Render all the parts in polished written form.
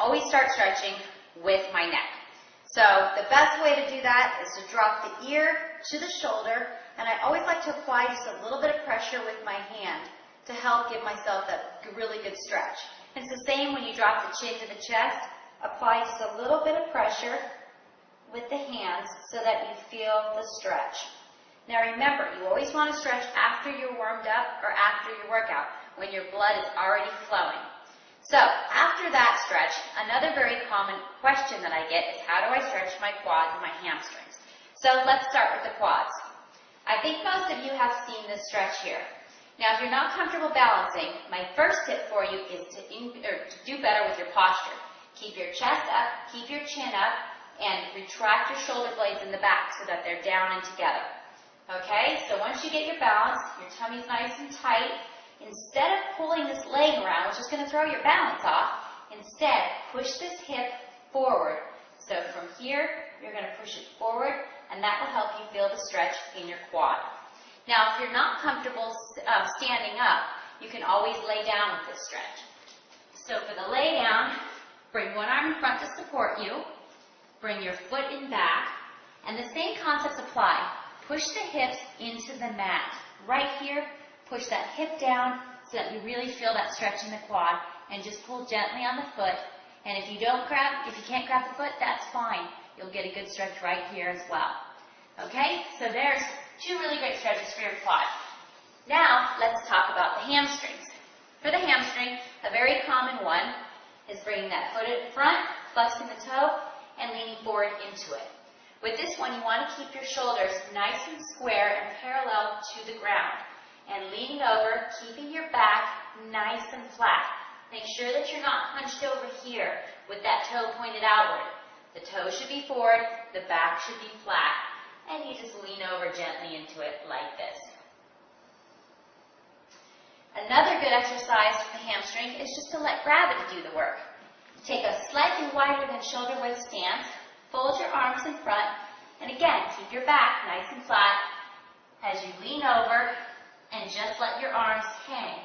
always start stretching with my neck. So the best way to do that is to drop the ear to the shoulder, and I always like to apply just a little bit of pressure with my hand to help give myself that really good stretch. It's the same when you drop the chin to the chest. Apply just a little bit of pressure with the hands so that you feel the stretch. Now remember, you always want to stretch after you're warmed up or after your workout, when your blood is already flowing. So after that stretch, another very common question that I get is, how do I stretch my quads and my hamstrings? So let's start with the quads. I think most of you have seen this stretch here. Now if you're not comfortable balancing, my first tip for you is to do better with your posture. Keep your chest up, keep your chin up, and retract your shoulder blades in the back so that they're down and together. Okay, so once you get your balance, your tummy's nice and tight, instead of pulling this leg around, which is going to throw your balance off, instead push this hip forward. So from here, you're going to push it forward, and that will help you feel the stretch in your quad. Now, if you're not comfortable standing up, you can always lay down with this stretch. So for the lay down, bring one arm in front to support you, bring your foot in back, and the same concepts apply. Push the hips into the mat. Right here, push that hip down so that you really feel that stretch in the quad, and just pull gently on the foot. And if you can't grab the foot, that's fine. You'll get a good stretch right here as well. Okay, so there's two really great stretches for your quad. Now, let's talk about the hamstrings. For the hamstring, a very common one is bringing that foot in front, flexing the toe, and leaning forward into it. With this one, you want to keep your shoulders nice and square and parallel to the ground. And leaning over, keeping your back nice and flat. Make sure that you're not hunched over here with that toe pointed outward. The toe should be forward, the back should be flat, and you just lean over gently into it like this. Another good exercise for the hamstring is just to let gravity do the work. Take a slightly wider than shoulder width stance, fold your arms in front, and again, keep your back nice and flat as you lean over and just let your arms hang.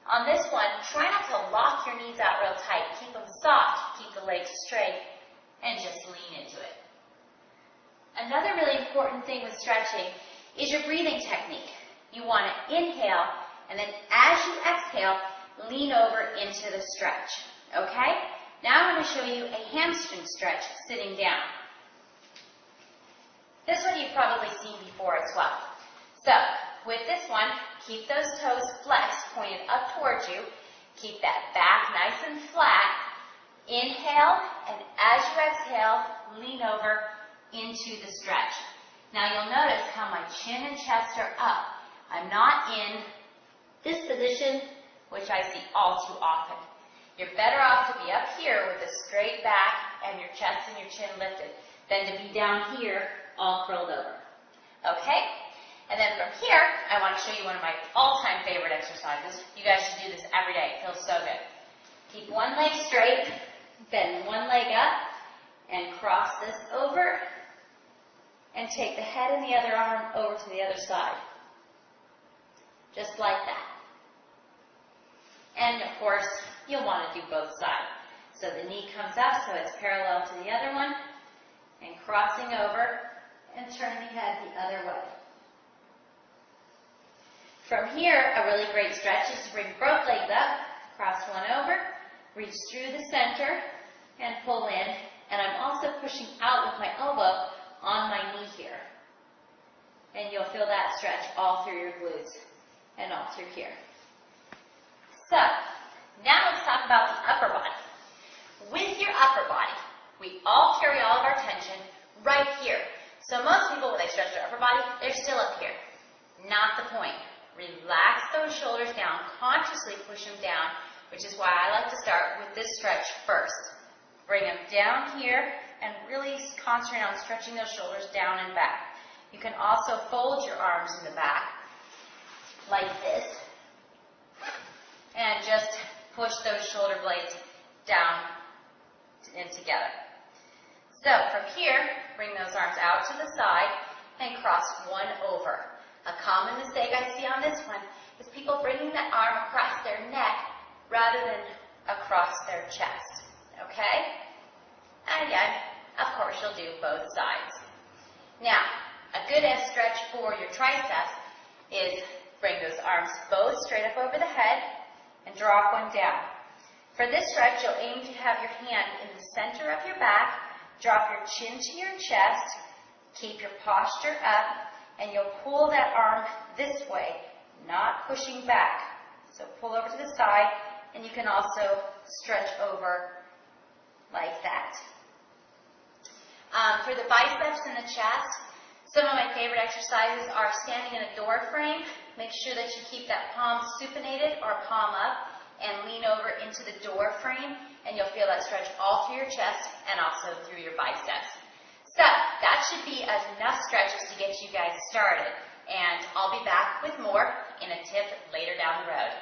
On this one, try not to lock your knees out real tight. Keep them soft, keep the legs straight, and just lean into it. Another really important thing with stretching is your breathing technique. You want to inhale, and then as you exhale, lean over into the stretch. Okay? Now I'm going to show you a hamstring stretch sitting down. This one you've probably seen before as well. So, with this one, keep those toes flexed, pointed up towards you. Keep that back nice and flat. Inhale, and as you exhale, lean over into the stretch. Now you'll notice how my chin and chest are up. I'm not in this position, which I see all too often. You're better off to be up here with a straight back and your chest and your chin lifted than to be down here all curled over. Okay? And then from here, I want to show you one of my all-time favorite exercises. You guys should do this every day. It feels so good. Keep one leg straight, bend one leg up, and cross this over, and take the head and the other arm over to the other side. Just like that. And of course, you'll want to do both sides. So the knee comes up so it's parallel to the other one, and crossing over and turning the head the other way. From here, a really great stretch is to bring both legs up, cross one over, reach through the center, and pull in. And I'm also pushing out with my elbow on my knee here. And you'll feel that stretch all through your glutes and all through here. So, now let's talk about the upper body. With your upper body, we all carry all of our tension right here. So most people, when they stretch their upper body, they're still up here. Not the point. Relax those shoulders down, consciously push them down, which is why I like to start with this stretch first. Bring them down here and really concentrate on stretching those shoulders down and back. You can also fold your arms in the back like this and just push those shoulder blades down and together. So from here, bring those arms out to the side and cross one over. A common mistake I see on this one is people bringing that arm across their neck rather than across their chest. okay? And again, of course, you'll do both sides. Now, a good stretch for your triceps is bring those arms both straight up over the head and drop one down. For this stretch, you'll aim to have your hand in the center of your back, drop your chin to your chest, keep your posture up, and you'll pull that arm this way, not pushing back. So pull over to the side, and you can also stretch over like that. For the biceps and the chest, some of my favorite exercises are standing in a door frame. Make sure that you keep that palm supinated or palm up and lean over into the door frame, and you'll feel that stretch all through your chest and also through your biceps. So that should be enough stretches to get you guys started, and I'll be back with more in a tip later down the road.